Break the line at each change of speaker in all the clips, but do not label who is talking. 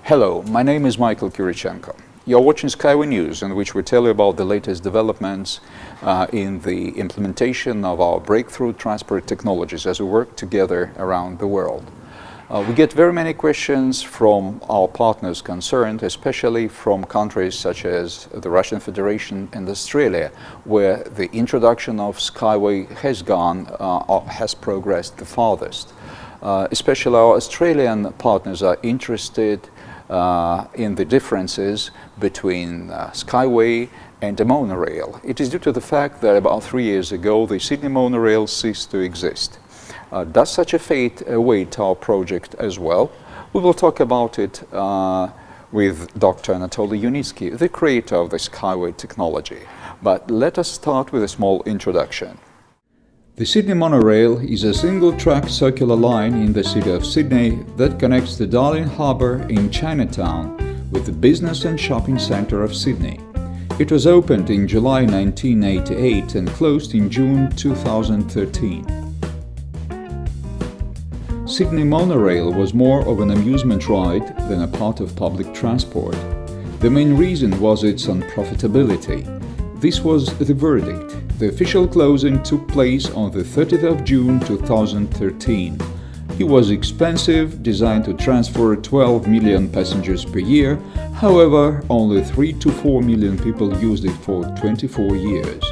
Hello, my name is Michael Kirichenko. You're watching SkyWay News, in which we tell you about the latest developments in the implementation of our breakthrough transport technologies as we work together around the world. We get very many questions from our partners concerned, especially from countries such as the Russian Federation and Australia, where the introduction of SkyWay has progressed the farthest. Especially our Australian partners are interested in the differences between SkyWay and the Monorail. It is due to the fact that about 3 years ago the Sydney Monorail ceased to exist. Does such a fate await our project as well? We will talk about it with Dr. Anatoly Yunitsky, the creator of the SkyWay technology. But let us start with a small introduction. The Sydney Monorail is a single-track circular line in the city of Sydney that connects the Darling Harbour in Chinatown with the business and shopping centre of Sydney. It was opened in July 1988 and closed in June 2013. Sydney Monorail was more of an amusement ride than a part of public transport. The main reason was its unprofitability. This was the verdict. The official closing took place on the 30th of June 2013. It was expensive, designed to transfer 12 million passengers per year. However, only 3 to 4 million people used it for 24 years.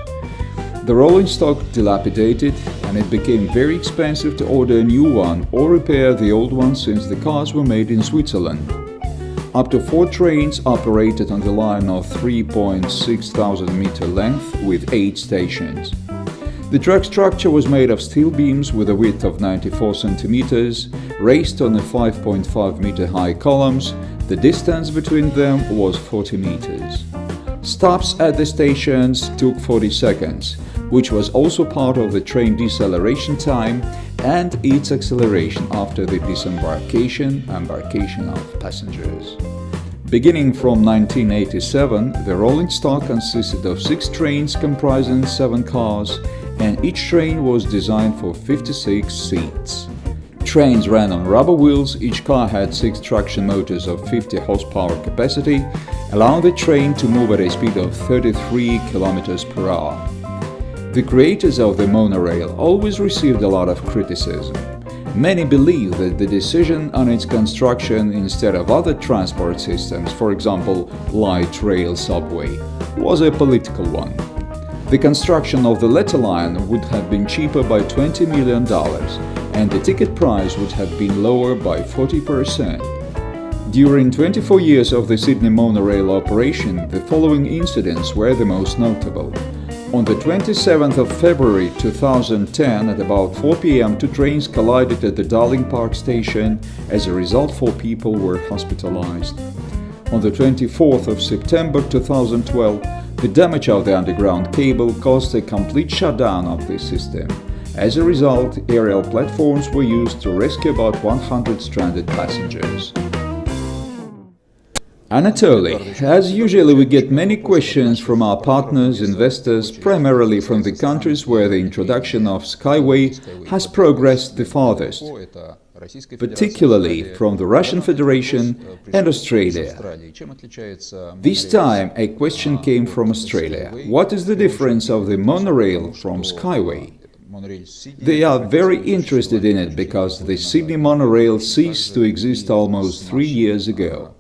The rolling stock dilapidated, and it became very expensive to order a new one or repair the old one, since the cars were made in Switzerland. Up to 4 trains operated on the line of 3,600 meter length with 8 stations. The track structure was made of steel beams with a width of 94 centimeters, raised on the 5.5 meter high columns. The distance between them was 40 meters. Stops at the stations took 40 seconds, which was also part of the train deceleration time and its acceleration after the embarkation of passengers. Beginning from 1987, the rolling stock consisted of 6 trains comprising 7 cars, and each train was designed for 56 seats. Trains ran on rubber wheels. Each car had 6 traction motors of 50 horsepower capacity, allowing the train to move at a speed of 33 kilometers per hour. The creators of the monorail always received a lot of criticism. Many believe that the decision on its construction instead of other transport systems, for example, light rail subway, was a political one. The construction of the latter line would have been cheaper by $20 million, and the ticket price would have been lower by 40%. During 24 years of the Sydney monorail operation, the following incidents were the most notable. On the 27th of February 2010, at about 4 p.m., 2 trains collided at the Darling Park station. As a result, 4 people were hospitalized. On the 24th of September 2012, the damage of the underground cable caused a complete shutdown of the system. As a result, aerial platforms were used to rescue about 100 stranded passengers. Anatoly, as usually we get many questions from our partners, investors, primarily from the countries where the introduction of SkyWay has progressed the farthest, particularly from the Russian Federation and Australia. This time a question came from Australia. What is the difference of the monorail from SkyWay? They are very interested in it because the Sydney monorail ceased to exist almost 3 years ago.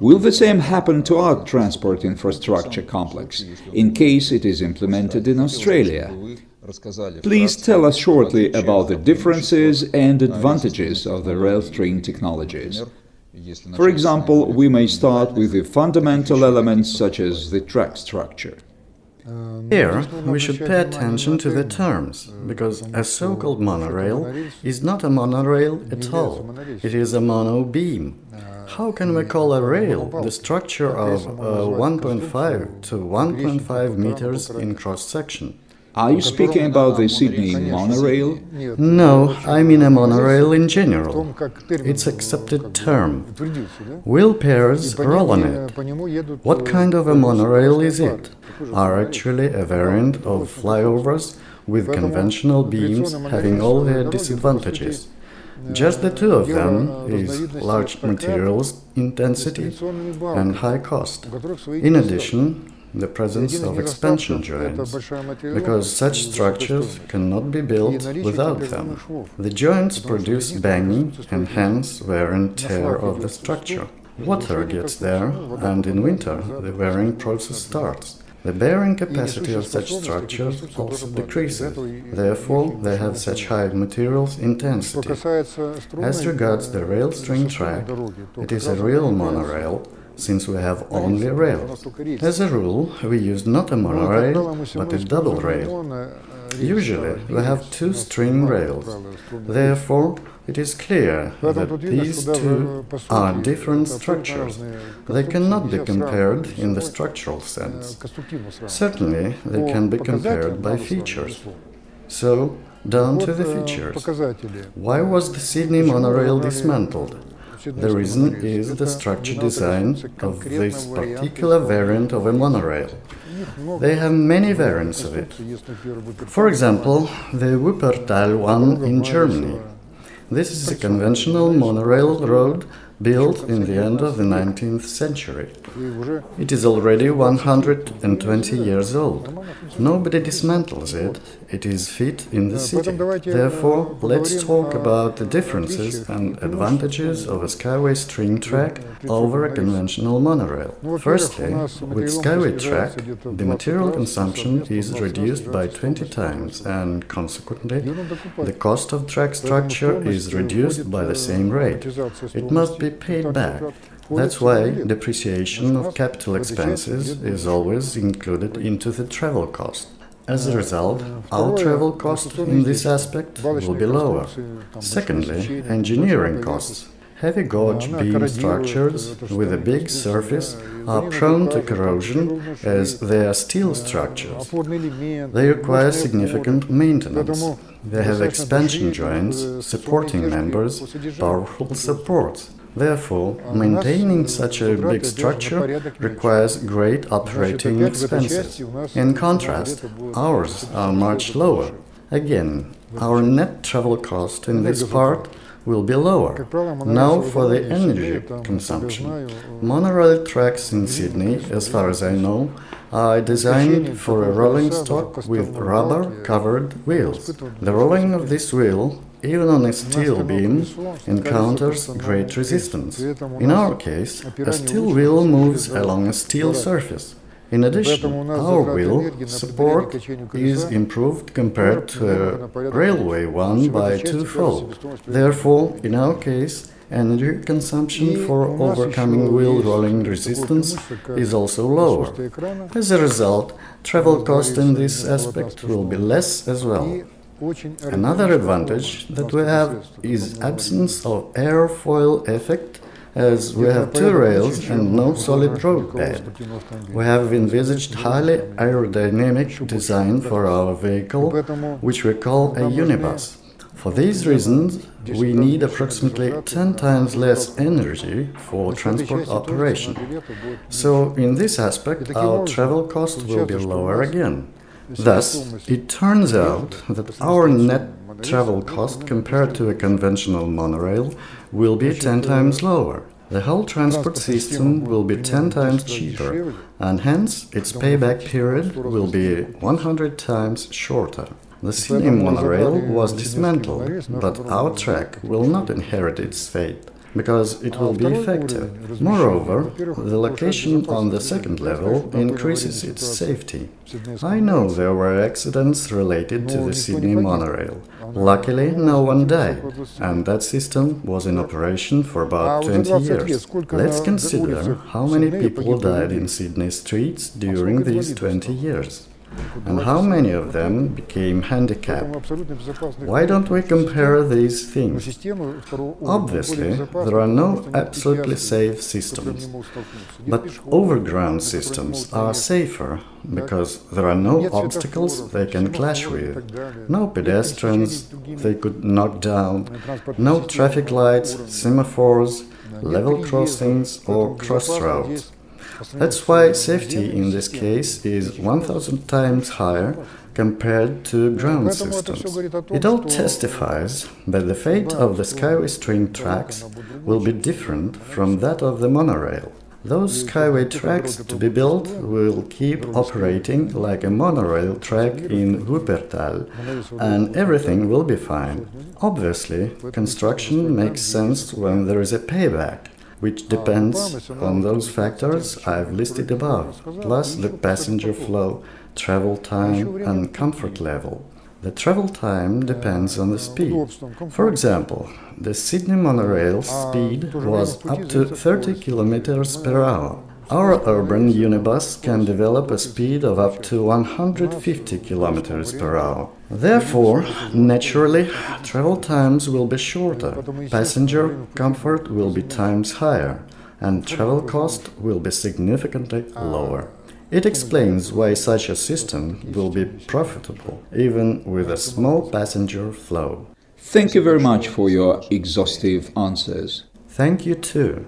Will the same happen to our transport infrastructure complex, in case it is implemented in Australia? Please tell us shortly about the differences and advantages of the rail train technologies. For example, we may start with the fundamental elements such as the track structure.
Here, we should pay attention to the terms, because a so-called monorail is not a monorail at all. It is a mono-beam. How can we call a rail the structure of 1.5 to 1.5 meters in cross-section?
Are you speaking about the Sydney monorail?
No, I mean a monorail in general. It's accepted term. Wheel pairs roll on it. What kind of a monorail is it? Are actually a variant of flyovers with conventional beams having all their disadvantages. Just the two of them is large materials intensity and high cost. In addition, the presence of expansion joints, because such structures cannot be built without them. The joints produce banging and hence wear and tear of the structure. Water gets there, and in winter the wearing process starts. The bearing capacity of such structures also decreases, therefore they have such high materials intensity. As regards the rail string track, it is a real monorail, since we have only rails. As a rule, we use not a monorail, but a double rail. Usually, we have two string rails. Therefore, it is clear that these two are different structures. They cannot be compared in the structural sense. Certainly, they can be compared by features. So, down to the features. Why was the Sydney monorail dismantled? The reason is the structure design of this particular variant of a monorail. They have many variants of it. For example, the Wuppertal one in Germany. This is a conventional monorail road built in the end of the 19th century. It is already 120 years old. Nobody dismantles it. It is fit in the city. Therefore, let's talk about the differences and advantages of a SkyWay string track over a conventional monorail. Firstly, with SkyWay track, the material consumption is reduced by 20 times and, consequently, the cost of track structure is reduced by the same rate. It must be paid back. That's why depreciation of capital expenses is always included into the travel cost. As a result, our travel cost in this aspect will be lower. Secondly, engineering costs. Heavy gauge beam structures with a big surface are prone to corrosion as they are steel structures. They require significant maintenance. They have expansion joints, supporting members, powerful supports. Therefore, maintaining such a big structure requires great operating expenses. In contrast, ours are much lower. Again, our net travel cost in this part will be lower. Now for the energy consumption. Monorail tracks in Sydney, as far as I know, are designed for a rolling stock with rubber-covered wheels. The rolling of this wheel, even on a steel beam, encounters great resistance. In our case, a steel wheel moves along a steel surface. In addition, our wheel support is improved compared to a railway one by twofold. Therefore, in our case, energy consumption for overcoming wheel rolling resistance is also lower. As a result, travel cost in this aspect will be less as well. Another advantage that we have is absence of airfoil effect, as we have two rails and no solid road bed. We have envisaged highly aerodynamic design for our vehicle, which we call a unibus. For these reasons, we need approximately 10 times less energy for transport operation. So, in this aspect, our travel cost will be lower again. Thus, it turns out that our net travel cost compared to a conventional monorail will be 10 times lower. The whole transport system will be 10 times cheaper, and hence its payback period will be 100 times shorter. The Sydney monorail was dismantled, but our track will not inherit its fate, because it will be effective. Moreover, the location on the second level increases its safety. I know there were accidents related to the Sydney monorail. Luckily, no one died, and that system was in operation for about 20 years. Let's consider how many people died in Sydney streets during these 20 years. And how many of them became handicapped? Why don't we compare these things? Obviously, there are no absolutely safe systems, but overground systems are safer because there are no obstacles they can clash with, no pedestrians they could knock down, no traffic lights, semaphores, level crossings or crossroads. That's why safety in this case is 1000 times higher compared to ground systems. It all testifies that the fate of the SkyWay train tracks will be different from that of the monorail. Those SkyWay tracks to be built will keep operating like a monorail track in Wuppertal, and everything will be fine. Obviously, construction makes sense when there is a payback, which depends on those factors I've listed above, plus the passenger flow, travel time and comfort level. The travel time depends on the speed. For example, the Sydney monorail speed was up to 30 km per hour. Our urban unibus can develop a speed of up to 150 km per hour. Therefore, naturally, travel times will be shorter, passenger comfort will be times higher, and travel cost will be significantly lower. It explains why such a system will be profitable, even with a small passenger flow.
Thank you very much for your exhaustive answers.
Thank you too.